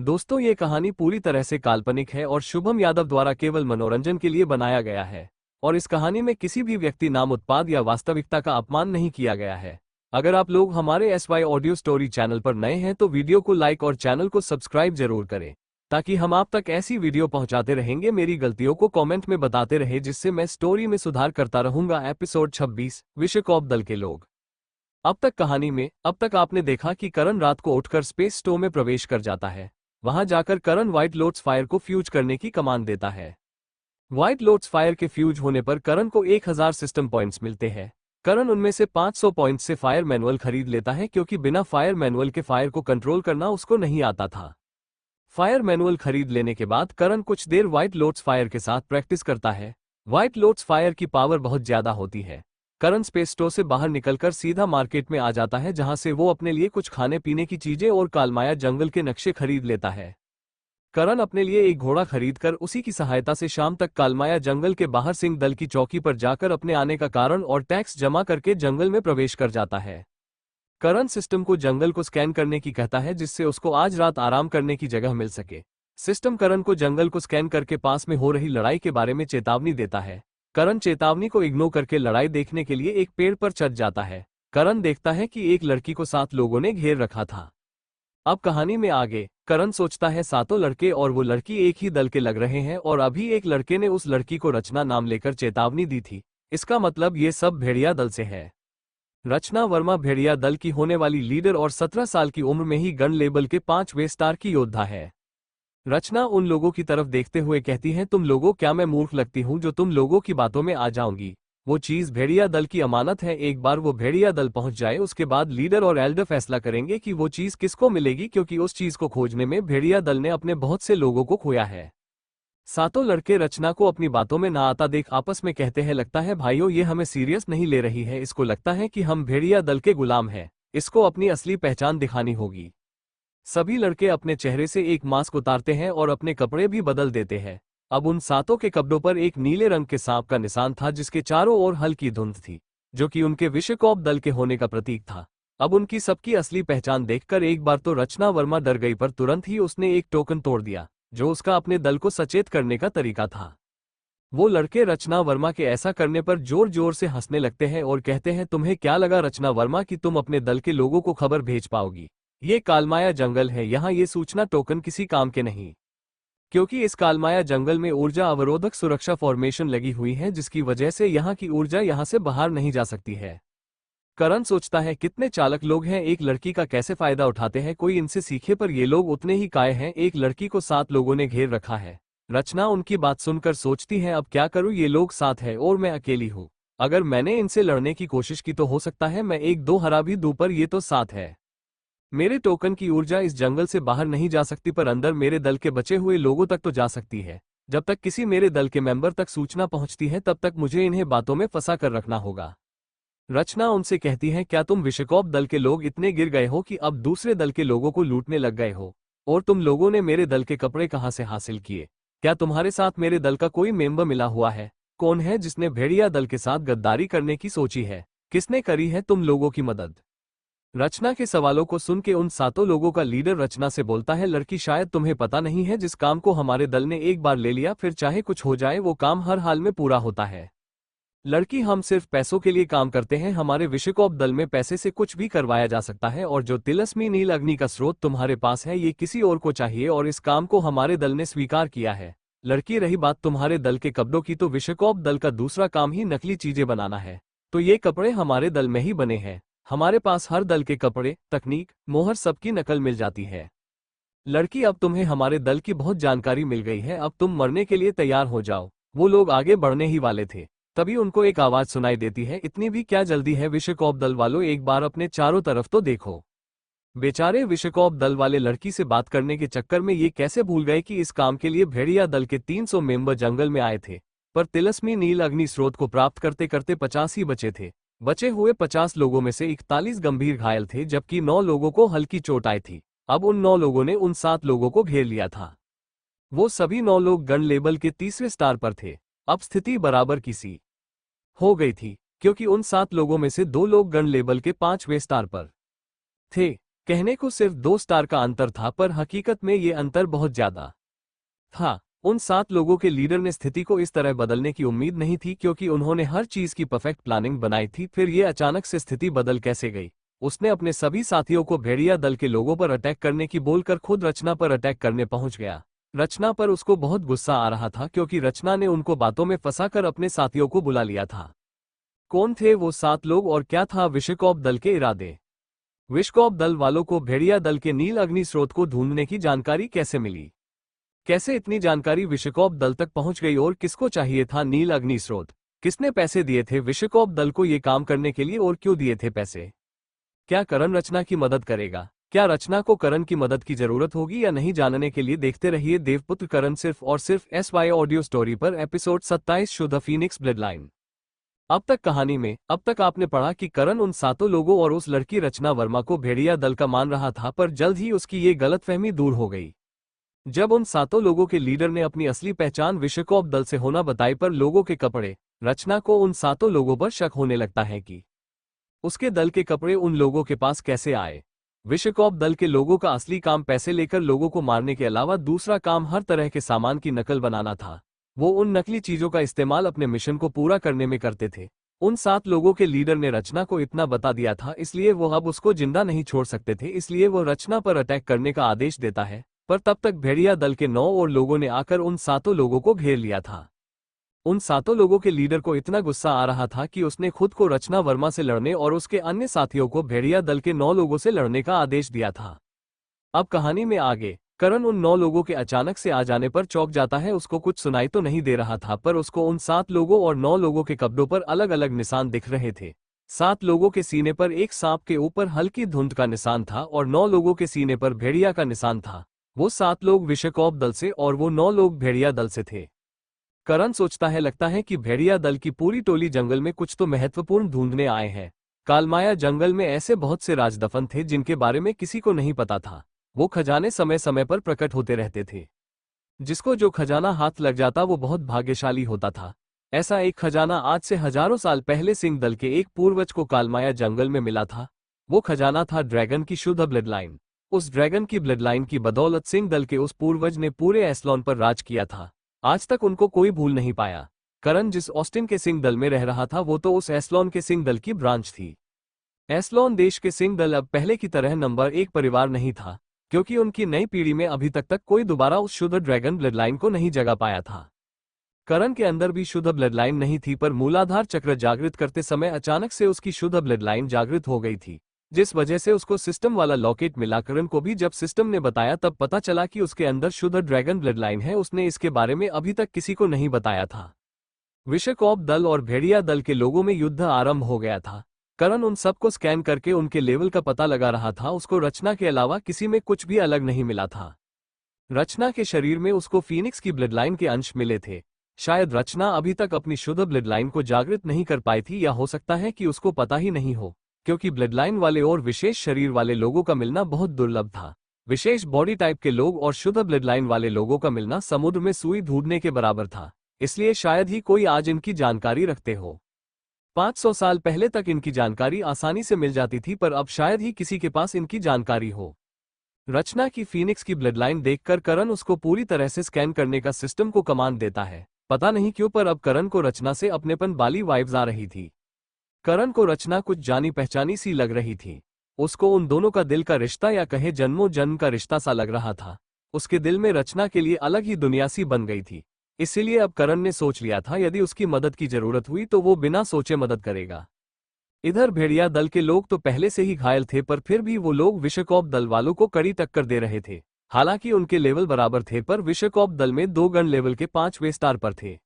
दोस्तों, ये कहानी पूरी तरह से काल्पनिक है और शुभम यादव द्वारा केवल मनोरंजन के लिए बनाया गया है। और इस कहानी में किसी भी व्यक्ति नाम उत्पाद या वास्तविकता का अपमान नहीं किया गया है। अगर आप लोग हमारे SY ऑडियो स्टोरी चैनल पर नए हैं तो वीडियो को लाइक और चैनल को सब्सक्राइब जरूर करें, ताकि हम आप तक ऐसी वीडियो पहुंचाते रहेंगे। मेरी गलतियों को कमेंट में बताते रहे, जिससे मैं स्टोरी में सुधार करता रहूंगा। एपिसोड 26, विश्वकप दल के लोग। अब तक आपने देखा कि करण रात को उठकर स्पेस स्टोर में प्रवेश कर जाता है। वहां जाकर करण व्हाइट लोटस फायर को फ्यूज करने की कमांड देता है। व्हाइट लोटस फायर के फ्यूज होने पर करण को 1000 सिस्टम पॉइंट्स मिलते हैं। करण उनमें से 500 पॉइंट्स से फायर मैनुअल खरीद लेता है, क्योंकि बिना फायर मैनुअल के फायर को कंट्रोल करना उसको नहीं आता था। फायर मैनुअल खरीद लेने के बाद करण कुछ देर व्हाइट लोटस फायर के साथ प्रैक्टिस करता है। व्हाइट लोटस फायर की पावर बहुत ज्यादा होती है। करण स्पेस स्टोर से बाहर निकलकर सीधा मार्केट में आ जाता है, जहां से वो अपने लिए कुछ खाने पीने की चीजें और कालमाया जंगल के नक्शे खरीद लेता है। करण अपने लिए एक घोड़ा खरीदकर उसी की सहायता से शाम तक कालमाया जंगल के बाहर सिंह दल की चौकी पर जाकर अपने आने का कारण और टैक्स जमा करके जंगल में प्रवेश कर जाता है। करण सिस्टम को जंगल को स्कैन करने की कहता है, जिससे उसको आज रात आराम करने की जगह मिल सके। सिस्टम करण को जंगल को स्कैन करके पास में हो रही लड़ाई के बारे में चेतावनी देता है। करण चेतावनी को इग्नोर करके लड़ाई देखने के लिए एक पेड़ पर चढ़ जाता है। करण देखता है कि एक लड़की को 7 लोगों ने घेर रखा था। अब कहानी में आगे करण सोचता है 7 लड़के और वो लड़की एक ही दल के लग रहे हैं, और अभी एक लड़के ने उस लड़की को रचना नाम लेकर चेतावनी दी थी। इसका मतलब ये सब भेड़िया दल से है। रचना वर्मा भेड़िया दल की होने वाली लीडर और 17 साल की उम्र में ही गन लेबल के 5वें स्टार की योद्धा है। रचना उन लोगों की तरफ देखते हुए कहती है, तुम लोगों, क्या मैं मूर्ख लगती हूँ जो तुम लोगों की बातों में आ जाऊंगी? वो चीज भेड़िया दल की अमानत है। एक बार वो भेड़िया दल पहुंच जाए, उसके बाद लीडर और एल्डर फैसला करेंगे कि वो चीज किसको मिलेगी, क्योंकि उस चीज को खोजने में भेड़िया दल ने अपने बहुत से लोगों को खोया है। 7 लड़के रचना को अपनी बातों में ना आता देख आपस में कहते हैं, लगता है भाइयों ये हमें सीरियस नहीं ले रही है। इसको लगता है कि हम भेड़िया दल के गुलाम हैं। इसको अपनी असली पहचान दिखानी होगी। सभी लड़के अपने चेहरे से एक मास्क उतारते हैं और अपने कपड़े भी बदल देते हैं। अब उन 7 के कपड़ों पर एक नीले रंग के सांप का निशान था, जिसके चारों ओर हल्की धुंध थी, जो कि उनके विश्वकप दल के होने का प्रतीक था। अब उनकी सबकी असली पहचान देखकर एक बार तो रचना वर्मा डर गई, पर तुरंत ही उसने एक टोकन तोड़ दिया, जो उसका अपने दल को सचेत करने का तरीका था। वो लड़के रचना वर्मा के ऐसा करने पर जोर जोर से हंसने लगते हैं और कहते हैं, तुम्हें क्या लगा रचना वर्मा कि तुम अपने दल के लोगों को खबर भेज पाओगी? ये कालमाया जंगल है, यहाँ ये सूचना टोकन किसी काम के नहीं, क्योंकि इस कालमाया जंगल में ऊर्जा अवरोधक सुरक्षा फॉर्मेशन लगी हुई है, जिसकी वजह से यहाँ की ऊर्जा यहाँ से बाहर नहीं जा सकती है। करण सोचता है, कितने चालक लोग हैं, एक लड़की का कैसे फायदा उठाते हैं, कोई इनसे सीखे। पर ये लोग उतने ही काये हैं। एक लड़की को 7 लोगों ने घेर रखा है। रचना उनकी बात सुनकर सोचती है, अब क्या करूं, ये लोग 7 है और मैं अकेली हूं। अगर मैंने इनसे लड़ने की कोशिश की तो हो सकता है मैं 1-2 हरा भी दूं, पर ये तो 7 है। मेरे टोकन की ऊर्जा इस जंगल से बाहर नहीं जा सकती, पर अंदर मेरे दल के बचे हुए लोगों तक तो जा सकती है। जब तक किसी मेरे दल के मेंबर तक सूचना पहुंचती है, तब तक मुझे इन्हें बातों में फंसा कर रखना होगा। रचना उनसे कहती है, क्या तुम विश्वकप दल के लोग इतने गिर गए हो कि अब दूसरे दल के लोगों को लूटने लग गए हो? और तुम लोगों ने मेरे दल के कपड़े कहां से हासिल किए? क्या तुम्हारे साथ मेरे दल का कोई मेंबर मिला हुआ है? कौन है जिसने भेड़िया दल के साथ गद्दारी करने की सोची है? किसने करी है तुम लोगों की मदद? रचना के सवालों को सुन के उन 7 लोगों का लीडर रचना से बोलता है, लड़की, शायद तुम्हें पता नहीं है, जिस काम को हमारे दल ने एक बार ले लिया, फिर चाहे कुछ हो जाए वो काम हर हाल में पूरा होता है। लड़की, हम सिर्फ पैसों के लिए काम करते हैं। हमारे विश्वकप दल में पैसे से कुछ भी करवाया जा सकता है, और जो तिलस्मी नील अग्नि का स्रोत तुम्हारे पास है, ये किसी और को चाहिए, और इस काम को हमारे दल ने स्वीकार किया है। लड़की, रही बात तुम्हारे दल के कपड़ों की, तो विश्वकप दल का दूसरा काम ही नकली चीजें बनाना है। तो ये कपड़े हमारे दल में ही बने हैं। हमारे पास हर दल के कपड़े, तकनीक, मोहर सबकी नकल मिल जाती है। लड़की, अब तुम्हें हमारे दल की बहुत जानकारी मिल गई है, अब तुम मरने के लिए तैयार हो जाओ। वो लोग आगे बढ़ने ही वाले थे, तभी उनको एक आवाज सुनाई देती है, इतनी भी क्या जल्दी है विश्वकप दल वालों, एक बार अपने चारों तरफ तो देखो। बेचारे विश्वकप दल वाले लड़की से बात करने के चक्कर में ये कैसे भूल गए कि इस काम के लिए भेड़िया दल के 300 मेंबर जंगल में आए थे, पर तिलस्मी नील अग्नि स्रोत को प्राप्त करते करते 50 ही बचे थे। बचे हुए 50 लोगों में से 41 गंभीर घायल थे, जबकि 9 लोगों को हल्की चोट आई थी। अब उन 9 लोगों ने उन 7 लोगों को घेर लिया था। वो सभी 9 लोग गन लेबल के 30वें स्टार पर थे। अब स्थिति बराबर की सी हो गई थी, क्योंकि उन 7 लोगों में से 2 लोग गन लेबल के 5वें स्टार पर थे। कहने को सिर्फ 2 स्टार का अंतर था, पर हकीकत में ये अंतर बहुत ज्यादा था। उन 7 लोगों के लीडर ने स्थिति को इस तरह बदलने की उम्मीद नहीं थी, क्योंकि उन्होंने हर चीज की परफेक्ट प्लानिंग बनाई थी। फिर ये अचानक से स्थिति बदल कैसे गई? उसने अपने सभी साथियों को भेड़िया दल के लोगों पर अटैक करने की बोलकर खुद रचना पर अटैक करने पहुंच गया। रचना पर उसको बहुत गुस्सा आ रहा था, क्योंकि रचना ने उनको बातों में फंसाकर अपने साथियों को बुला लिया था। कौन थे वो 7 लोग और क्या था विश्वकॉप दल के इरादे? विश्वकॉप दल वालों को भेड़िया दल के नील अग्नि स्रोत को ढूंढने की जानकारी कैसे मिली? कैसे इतनी जानकारी विश्वकॉप दल तक पहुंच गई और किसको चाहिए था नील अग्नि स्रोत? किसने पैसे दिए थे विश्वकॉप दल को ये काम करने के लिए और क्यों दिए थे पैसे? क्या करण रचना की मदद करेगा? क्या रचना को करण की मदद की जरूरत होगी या नहीं? जानने के लिए देखते रहिए देवपुत्र करण सिर्फ और सिर्फ SY ऑडियो स्टोरी पर। Episode 27 show the Phoenix bloodline. अब तक कहानी में अब तक आपने पढ़ा कि करण उन 7 लोगों और उस लड़की रचना वर्मा को भेड़िया दल का मान रहा था, पर जल्द ही उसकी ये गलतफहमी दूर हो गई जब उन 7 लोगों के लीडर ने अपनी असली पहचान विश्वकॉप दल से होना बताई। पर लोगों के कपड़े, रचना को उन 7 लोगों पर शक होने लगता है कि उसके दल के कपड़े उन लोगों के पास कैसे आए। विश्वकॉप दल के लोगों का असली काम पैसे लेकर लोगों को मारने के अलावा दूसरा काम हर तरह के सामान की नकल बनाना था। वो उन नकली चीजों का इस्तेमाल अपने मिशन को पूरा करने में करते थे। उन 7 लोगों के लीडर ने रचना को इतना बता दिया था, इसलिए वो अब उसको जिंदा नहीं छोड़ सकते थे। इसलिए वो रचना पर अटैक करने का आदेश देता है, पर तब तक भेड़िया दल के 9 और लोगों ने आकर उन 7 लोगों को घेर लिया था। उन 7 लोगों के लीडर को इतना गुस्सा आ रहा था कि उसने खुद को रचना वर्मा से लड़ने और उसके अन्य साथियों को भेड़िया दल के 9 लोगों से लड़ने का आदेश दिया था। अब कहानी में आगे करण उन 9 लोगों के अचानक से आ जाने पर चौंक जाता है। उसको कुछ सुनाई तो नहीं दे रहा था, पर उसको उन 7 लोगों और 9 लोगों के कपड़ों पर अलग अलग निशान दिख रहे थे। 7 लोगों के सीने पर एक सांप के ऊपर हल्की धुंध का निशान था और 9 लोगों के सीने पर भेड़िया का निशान था। वो 7 लोग विश्वकॉप दल से और वो 9 लोग भेड़िया दल से थे। करण सोचता है, लगता है कि भेड़िया दल की पूरी टोली जंगल में कुछ तो महत्वपूर्ण ढूंढने आए हैं। कालमाया जंगल में ऐसे बहुत से राजदफन थे जिनके बारे में किसी को नहीं पता था। वो खजाने समय समय पर प्रकट होते रहते थे। जिसको जो खजाना हाथ लग जाता वो बहुत भाग्यशाली होता था। ऐसा एक खजाना आज से हजारों साल पहले सिंह दल के एक पूर्वज को कालमाया जंगल में मिला था। वो खजाना था ड्रैगन की शुद्ध ब्लडलाइन। उस ड्रैगन की ब्लडलाइन की बदौलत सिंह दल के उस पूर्वज ने पूरे एस्लोन पर राज किया था। आज तक उनको कोई भूल नहीं पाया। करण जिस ऑस्टिन के सिंह दल में रह रहा था वो तो उस एस्लोन के सिंह दल की ब्रांच थी। एस्लोन देश के सिंह दल अब पहले की तरह नंबर 1 परिवार नहीं था, क्योंकि उनकी नई पीढ़ी में अभी तक कोई दोबारा उस शुद्ध ड्रैगन ब्लडलाइन को नहीं जगा पाया था। करण के अंदर भी शुद्ध ब्लडलाइन नहीं थी, पर मूलाधार चक्र जागृत करते समय अचानक से उसकी शुद्ध ब्लडलाइन जागृत हो गई थी, जिस वजह से उसको सिस्टम वाला लॉकेट मिला। करण को भी जब सिस्टम ने बताया तब पता चला कि उसके अंदर शुद्ध ड्रैगन ब्लडलाइन है। उसने इसके बारे में अभी तक किसी को नहीं बताया था। विश्वकॉप दल और भेड़िया दल के लोगों में युद्ध आरंभ हो गया था। करण उन सबको स्कैन करके उनके लेवल का पता लगा रहा था। उसको रचना के अलावा किसी में कुछ भी अलग नहीं मिला था। रचना के शरीर में उसको फीनिक्स की ब्लडलाइन के अंश मिले थे। शायद रचना अभी तक अपनी शुद्ध ब्लडलाइन को जागृत नहीं कर पाई थी, या हो सकता है कि उसको पता ही नहीं हो, क्योंकि ब्लडलाइन वाले और विशेष शरीर वाले लोगों का मिलना बहुत दुर्लभ था। विशेष बॉडी टाइप के लोग और शुद्ध ब्लडलाइन वाले लोगों का मिलना समुद्र में सुई ढूंढने के बराबर था। इसलिए शायद ही कोई आज इनकी जानकारी रखते हो। 500 साल पहले तक इनकी जानकारी आसानी से मिल जाती थी, पर अब शायद ही किसी के पास इनकी जानकारी हो। रचना की फीनिक्स की ब्लडलाइन देखकर करण उसको पूरी तरह से स्कैन करने का सिस्टम को कमांड देता है। पता नहीं क्यों, पर अब करण को रचना से अपनेपन वाली वाइब्स आ रही थी। करण को रचना कुछ जानी पहचानी सी लग रही थी। उसको उन दोनों का दिल का रिश्ता, या कहे जन्मों जन्म का रिश्ता सा लग रहा था। उसके दिल में रचना के लिए अलग ही दुनिया सी बन गई थी। इसीलिए अब करण ने सोच लिया था, यदि उसकी मदद की जरूरत हुई तो वो बिना सोचे मदद करेगा। इधर भेड़िया दल के लोग तो पहले से ही घायल थे, पर फिर भी वो लोग विश्वकॉप दल वालों को कड़ी टक्कर दे रहे थे। हालांकि उनके लेवल बराबर थे, पर विश्वकॉप दल में 2 गन लेवल के 5वें स्टार पर थे,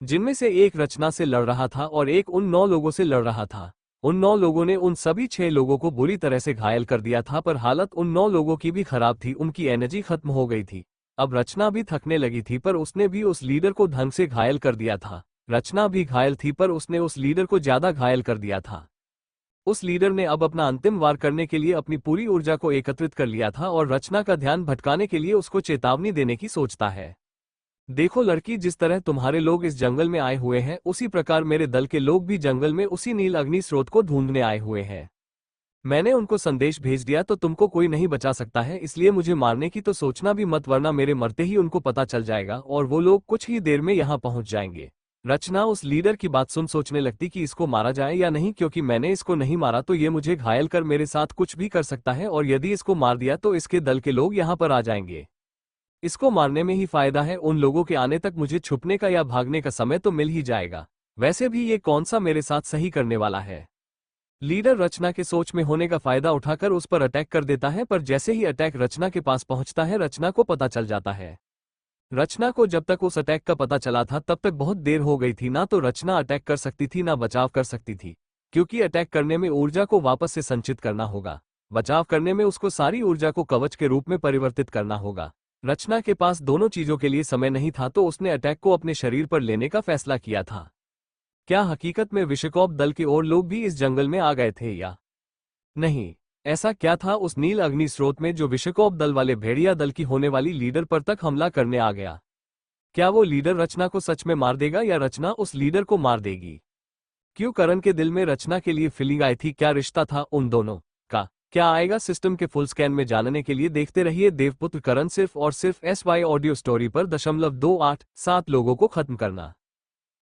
जिनमें से एक रचना से लड़ रहा था और एक उन 9 लोगों से लड़ रहा था। उन 9 लोगों ने उन सभी 6 लोगों को बुरी तरह से घायल कर दिया था, पर हालत उन 9 लोगों की भी खराब थी। उनकी एनर्जी खत्म हो गई थी। अब रचना भी थकने लगी थी, पर उसने भी उस लीडर को ढंग से घायल कर दिया था। रचना भी घायल थी, पर उसने उस लीडर को ज्यादा घायल कर दिया था। उस लीडर ने अब अपना अंतिम वार करने के लिए अपनी पूरी ऊर्जा को एकत्रित कर लिया था और रचना का ध्यान भटकाने के लिए उसको चेतावनी देने की सोचता है। देखो लड़की, जिस तरह तुम्हारे लोग इस जंगल में आए हुए हैं, उसी प्रकार मेरे दल के लोग भी जंगल में उसी नील अग्नि स्रोत को ढूंढने आए हुए हैं। मैंने उनको संदेश भेज दिया तो तुमको कोई नहीं बचा सकता है, इसलिए मुझे मारने की तो सोचना भी मत, वरना मेरे मरते ही उनको पता चल जाएगा और वो लोग कुछ ही देर में यहाँ पहुंच जाएंगे। रचना उस लीडर की बात सुन सोचने लगती कि इसको मारा जाए या नहीं, क्योंकि मैंने इसको नहीं मारा तो ये मुझे घायल कर मेरे साथ कुछ भी कर सकता है, और यदि इसको मार दिया तो इसके दल के लोग यहाँ पर आ जाएंगे। इसको मारने में ही फायदा है, उन लोगों के आने तक मुझे छुपने का या भागने का समय तो मिल ही जाएगा। वैसे भी ये कौन सा मेरे साथ सही करने वाला है। लीडर रचना के सोच में होने का फायदा उठाकर उस पर अटैक कर देता है, पर जैसे ही अटैक रचना के पास पहुंचता है रचना को पता चल जाता है। रचना को जब तक उस अटैक का पता चला था तब तक बहुत देर हो गई थी, ना तो रचना अटैक कर सकती थी ना बचाव कर सकती थी, क्योंकि अटैक करने में ऊर्जा को वापस से संचित करना होगा, बचाव करने में उसको सारी ऊर्जा को कवच के रूप में परिवर्तित करना होगा। रचना के पास दोनों चीजों के लिए समय नहीं था, तो उसने अटैक को अपने शरीर पर लेने का फैसला किया था। क्या हकीकत में विश्वकोप दल के और लोग भी इस जंगल में आ गए थे या नहीं? ऐसा क्या था उस नील अग्नि स्रोत में जो विश्वकोप दल वाले भेड़िया दल की होने वाली लीडर पर तक हमला करने आ गया? क्या वो लीडर रचना को सच में मार देगा या रचना उस लीडर को मार देगी? क्यों करण के दिल में रचना के लिए फीलिंग आई थी? क्या रिश्ता था उन दोनों का? क्या आएगा सिस्टम के फुल स्कैन में जानने के लिए देखते रहिए देवपुत्र करण, सिर्फ और सिर्फ SY ऑडियो स्टोरी पर। 287 लोगों को खत्म करना।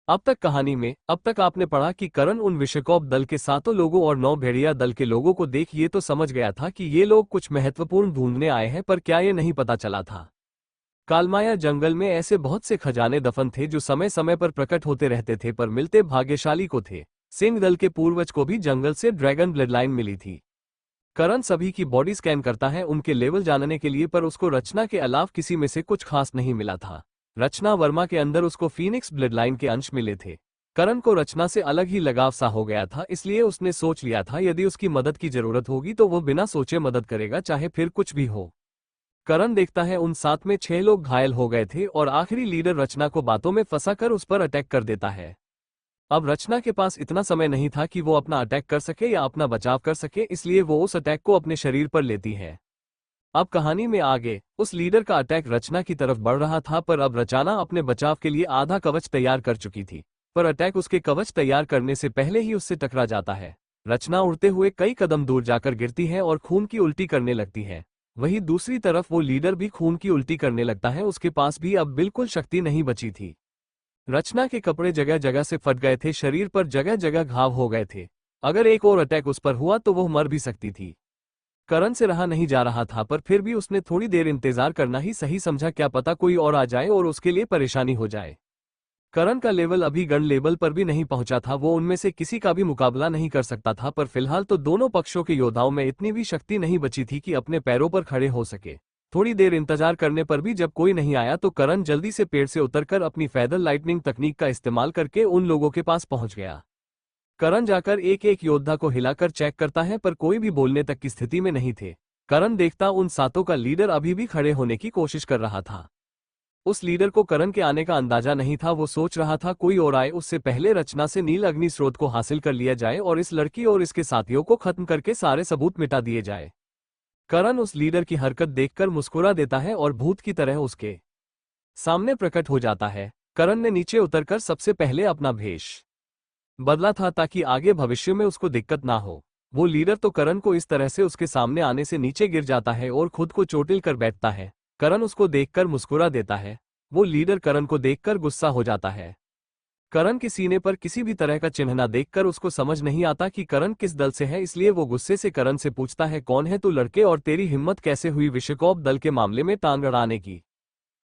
अब तक कहानी में अब तक आपने पढ़ा कि करण उन विश्वकोप दल के 7 लोगों और 9 भेड़िया दल के लोगों को देख ये तो समझ गया था कि ये लोग कुछ महत्वपूर्ण ढूंढने आए हैं, पर क्या ये नहीं पता चला था कालमाया जंगल में ऐसे बहुत से खजाने दफन थे जो समय समय पर प्रकट होते रहते थे, पर मिलते भाग्यशाली को थे। सिंह दल के पूर्वज को भी जंगल से ड्रैगन ब्लडलाइन मिली थी। करण सभी की बॉडी स्कैन करता है उनके लेवल जानने के लिए, पर उसको रचना के अलावा किसी में से कुछ खास नहीं मिला था। रचना वर्मा के अंदर उसको फीनिक्स ब्लडलाइन के अंश मिले थे। करण को रचना से अलग ही लगाव सा हो गया था, इसलिए उसने सोच लिया था यदि उसकी मदद की जरूरत होगी तो वो बिना सोचे मदद करेगा, चाहे फिर कुछ भी हो। करण देखता है उन 7 में 6 लोग घायल हो गए थे और आखिरी लीडर रचना को बातों में फंसाकर उस पर अटैक कर देता है। अब रचना के पास इतना समय नहीं था कि वो अपना अटैक कर सके या अपना बचाव कर सके, इसलिए वो उस अटैक को अपने शरीर पर लेती है। अब कहानी में आगे उस लीडर का अटैक रचना की तरफ बढ़ रहा था, पर अब रचना अपने बचाव के लिए आधा कवच तैयार कर चुकी थी, पर अटैक उसके कवच तैयार करने से पहले ही उससे टकरा जाता है। रचना उड़ते हुए कई कदम दूर जाकर गिरती है और खून की उल्टी करने लगती है। वहीं दूसरी तरफ वो लीडर भी खून की उल्टी करने लगता है, उसके पास भी अब बिल्कुल शक्ति नहीं बची थी। रचना के कपड़े जगह जगह से फट गए थे, शरीर पर जगह जगह घाव हो गए थे। अगर एक और अटैक उस पर हुआ तो वो मर भी सकती थी। करण से रहा नहीं जा रहा था, पर फिर भी उसने थोड़ी देर इंतजार करना ही सही समझा, क्या पता कोई और आ जाए और उसके लिए परेशानी हो जाए। करण का लेवल अभी गन लेवल पर भी नहीं पहुंचा था, वो उनमें से किसी का भी मुकाबला नहीं कर सकता था, पर फिलहाल तो दोनों पक्षों के योद्धाओं में इतनी भी शक्ति नहीं बची थी कि अपने पैरों पर खड़े हो सके। थोड़ी देर इंतजार करने पर भी जब कोई नहीं आया तो करण जल्दी से पेड़ से उतरकर अपनी फेदर लाइटनिंग तकनीक का इस्तेमाल करके उन लोगों के पास पहुंच गया। करण जाकर एक एक योद्धा को हिलाकर चेक करता है, पर कोई भी बोलने तक की स्थिति में नहीं थे। करण देखता उन 7 का लीडर अभी भी खड़े होने की कोशिश कर रहा था। उस लीडर को करण के आने का अंदाजा नहीं था, वो सोच रहा था कोई और आए उससे पहले रचना से नील अग्नि स्रोत को हासिल कर लिया जाए और इस लड़की और इसके साथियों को खत्म करके सारे सबूत मिटा दिए जाए। करण उस लीडर की हरकत देखकर मुस्कुरा देता है और भूत की तरह उसके सामने प्रकट हो जाता है। करण ने नीचे उतरकर सबसे पहले अपना भेष बदला था ताकि आगे भविष्य में उसको दिक्कत ना हो। वो लीडर तो करण को इस तरह से उसके सामने आने से नीचे गिर जाता है और खुद को चोटिल कर बैठता है। करण उसको देखकर मुस्कुरा देता है। वो लीडर करण को देखकर गुस्सा हो जाता है। करण के सीने पर किसी भी तरह का चिन्ह न देखकर उसको समझ नहीं आता कि करण किस दल से है, इसलिए वो गुस्से से करण से पूछता है, कौन है तू लड़के और तेरी हिम्मत कैसे हुई विश्वकोप दल के मामले में टांग अड़ाने की?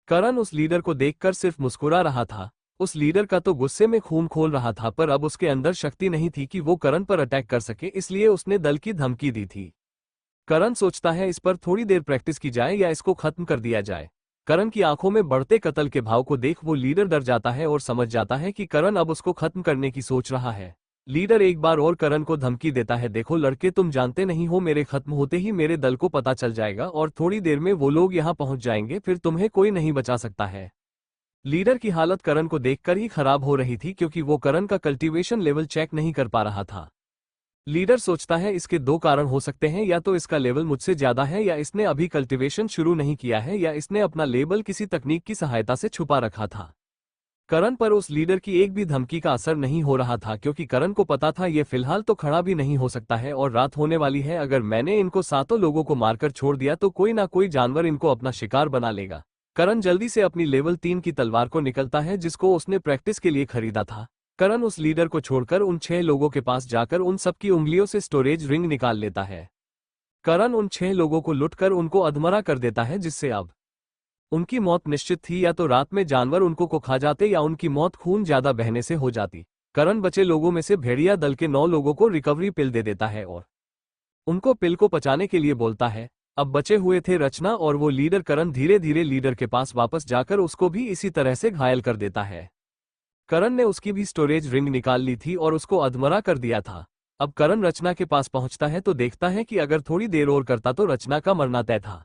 करण उस लीडर को देखकर सिर्फ मुस्कुरा रहा था। उस लीडर का तो गुस्से में खून खोल रहा था, पर अब उसके अंदर शक्ति नहीं थी कि वो करण पर अटैक कर सके, इसलिए उसने दल की धमकी दी थी। करण सोचता है इस पर थोड़ी देर प्रैक्टिस की जाए या इसको खत्म कर दिया जाए। करण की आंखों में बढ़ते कत्ल के भाव को देख वो लीडर डर जाता है और समझ जाता है कि करण अब उसको खत्म करने की सोच रहा है। लीडर एक बार और करण को धमकी देता है, देखो लड़के तुम जानते नहीं हो मेरे खत्म होते ही मेरे दल को पता चल जाएगा और थोड़ी देर में वो लोग यहाँ पहुंच जाएंगे, फिर तुम्हें कोई नहीं बचा सकता है। लीडर की हालत करण को देखकर ही खराब हो रही थी, क्योंकि वो करण का कल्टीवेशन लेवल चेक नहीं कर पा रहा था। लीडर सोचता है इसके 2 कारण हो सकते हैं, या तो इसका लेवल मुझसे ज्यादा है, या इसने अभी कल्टीवेशन शुरू नहीं किया है, या इसने अपना लेवल किसी तकनीक की सहायता से छुपा रखा था। करण पर उस लीडर की एक भी धमकी का असर नहीं हो रहा था, क्योंकि करण को पता था ये फिलहाल तो खड़ा भी नहीं हो सकता है और रात होने वाली है। अगर मैंने इनको सातों लोगों को मारकर छोड़ दिया तो कोई ना कोई जानवर इनको अपना शिकार बना लेगा। करण जल्दी से अपनी लेवल 3 की तलवार को निकलता है जिसको उसने प्रैक्टिस के लिए खरीदा था। करण उस लीडर को छोड़कर उन 6 लोगों के पास जाकर उन सबकी उंगलियों से स्टोरेज रिंग निकाल लेता है। करण उन 6 लोगों को लुटकर उनको अधमरा कर देता है, जिससे अब उनकी मौत निश्चित थी। या तो रात में जानवर उनको को खा जाते या उनकी मौत खून ज्यादा बहने से हो जाती। करण बचे लोगों में से भेड़िया दल के 9 लोगों को रिकवरी पिल दे देता है और उनको पिल को पचाने के लिए बोलता है। अब बचे हुए थे रचना और वो लीडर। करण धीरे धीरे लीडर के पास वापस जाकर उसको भी इसी तरह से घायल कर देता है। करण ने उसकी भी स्टोरेज रिंग निकाल ली थी और उसको अधमरा कर दिया था। अब करण रचना के पास पहुंचता है तो देखता है कि अगर थोड़ी देर और करता तो रचना का मरना तय था।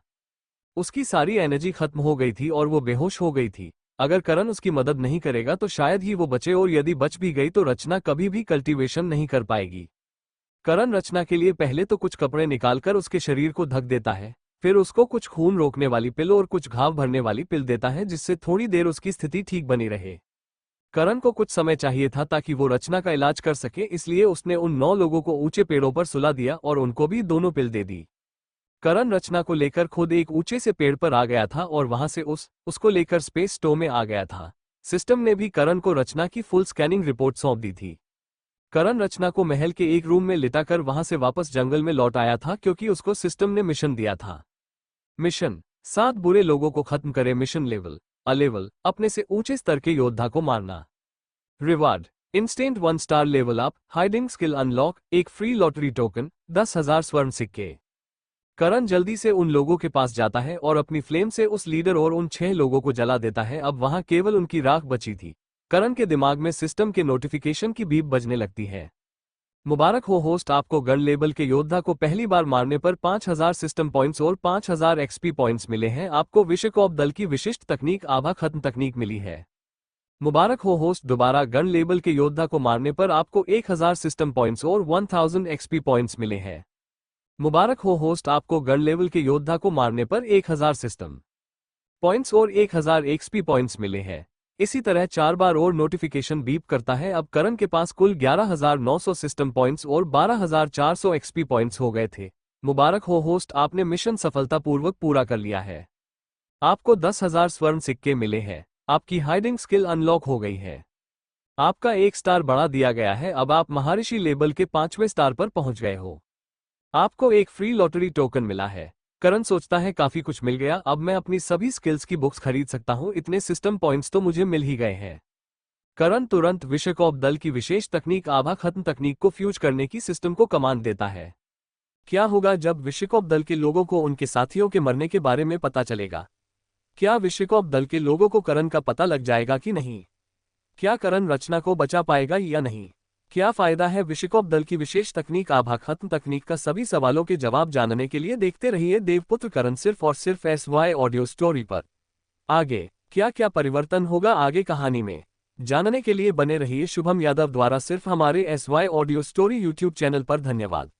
उसकी सारी एनर्जी खत्म हो गई थी और वो बेहोश हो गई थी। अगर करण उसकी मदद नहीं करेगा तो शायद ही वो बचे, और यदि बच भी गई तो रचना कभी भी कल्टीवेशन नहीं कर पाएगी। करण रचना के लिए पहले तो कुछ कपड़े निकालकर उसके शरीर को ढक देता है, फिर उसको कुछ खून रोकने वाली पिल और कुछ घाव भरने वाली पिल देता है जिससे थोड़ी देर उसकी स्थिति ठीक बनी रहे। करण को कुछ समय चाहिए था ताकि वो रचना का इलाज कर सके, इसलिए उसने उन 9 लोगों को ऊंचे पेड़ों पर सुला दिया और उनको भी दोनों पिल दे दी। करण रचना को लेकर खुद एक ऊंचे से पेड़ पर आ गया था और वहां से उसको लेकर स्पेस स्टो में आ गया था। सिस्टम ने भी करण को रचना की फुल स्कैनिंग रिपोर्ट सौंप दी थी। करण रचना को महल के एक रूम में लिटाकर वहां से वापस जंगल में लौट आया था, क्योंकि उसको सिस्टम ने मिशन दिया था। मिशन 7 बुरे लोगों को खत्म करे। मिशन लेवल लेवल अपने से ऊंचे स्तर के योद्धा को मारना। Reward instant 1 star level up, hiding skill unlock, एक फ्री लॉटरी टोकन, 10,000 स्वर्ण सिक्के। करण जल्दी से उन लोगों के पास जाता है और अपनी फ्लेम से उस लीडर और उन 6 लोगों को जला देता है। अब वहां केवल उनकी राख बची थी। करण के दिमाग में सिस्टम के नोटिफिकेशन की बीप बजने लगती है। मुबारक हो होस्ट, आपको गन लेवल के योद्धा को पहली बार मारने पर 5000 सिस्टम पॉइंट्स और 5000 एक्सपी पॉइंट्स मिले हैं। आपको विश्वकॉप दल की विशिष्ट तकनीक आभा खत्म तकनीक मिली है। मुबारक हो होस्ट, दोबारा गन लेवल के योद्धा को मारने पर आपको 1000 सिस्टम पॉइंट्स और 1000 एक्सपी पॉइंट्स मिले हैं। मुबारक हो होस्ट, आपको गन लेवल के योद्धा को मारने पर 1000 सिस्टम पॉइंट्स और 1000 एक्सपी पॉइंट्स मिले हैं। इसी तरह 4 बार और नोटिफिकेशन बीप करता है। अब करण के पास कुल 11900 सिस्टम पॉइंट्स और 12400 एक्सपी पॉइंट्स हो गए थे। मुबारक हो होस्ट, आपने मिशन सफलतापूर्वक पूरा कर लिया है। आपको 10,000 स्वर्ण सिक्के मिले हैं। आपकी हाइडिंग स्किल अनलॉक हो गई है। आपका 1 स्टार बढ़ा दिया गया है। अब आप महर्षि लेवल के 5वें स्टार पर पहुंच गए हो। आपको एक फ्री लॉटरी टोकन मिला है। करण सोचता है काफी कुछ मिल गया, अब मैं अपनी सभी स्किल्स की बुक्स खरीद सकता हूं, इतने सिस्टम पॉइंट्स तो मुझे मिल ही गए हैं। करण तुरंत विश्वकॉप दल की विशेष तकनीक आभा खत्म तकनीक को फ्यूज करने की सिस्टम को कमांड देता है। क्या होगा जब विश्वकॉप दल के लोगों को उनके साथियों के मरने के बारे में पता चलेगा? क्या विश्वकॉप दल के लोगों को करण का पता लग जाएगा कि नहीं? क्या करण रचना को बचा पाएगा या नहीं? क्या फायदा है विश्वकॉप दल की विशेष तकनीक आभा खत्म तकनीक का? सभी सवालों के जवाब जानने के लिए देखते रहिए देवपुत्र करण सिर्फ और सिर्फ SY ऑडियो स्टोरी पर। आगे क्या क्या परिवर्तन होगा आगे कहानी में, जानने के लिए बने रहिए शुभम यादव द्वारा सिर्फ हमारे SY audio story YouTube channel पर। धन्यवाद।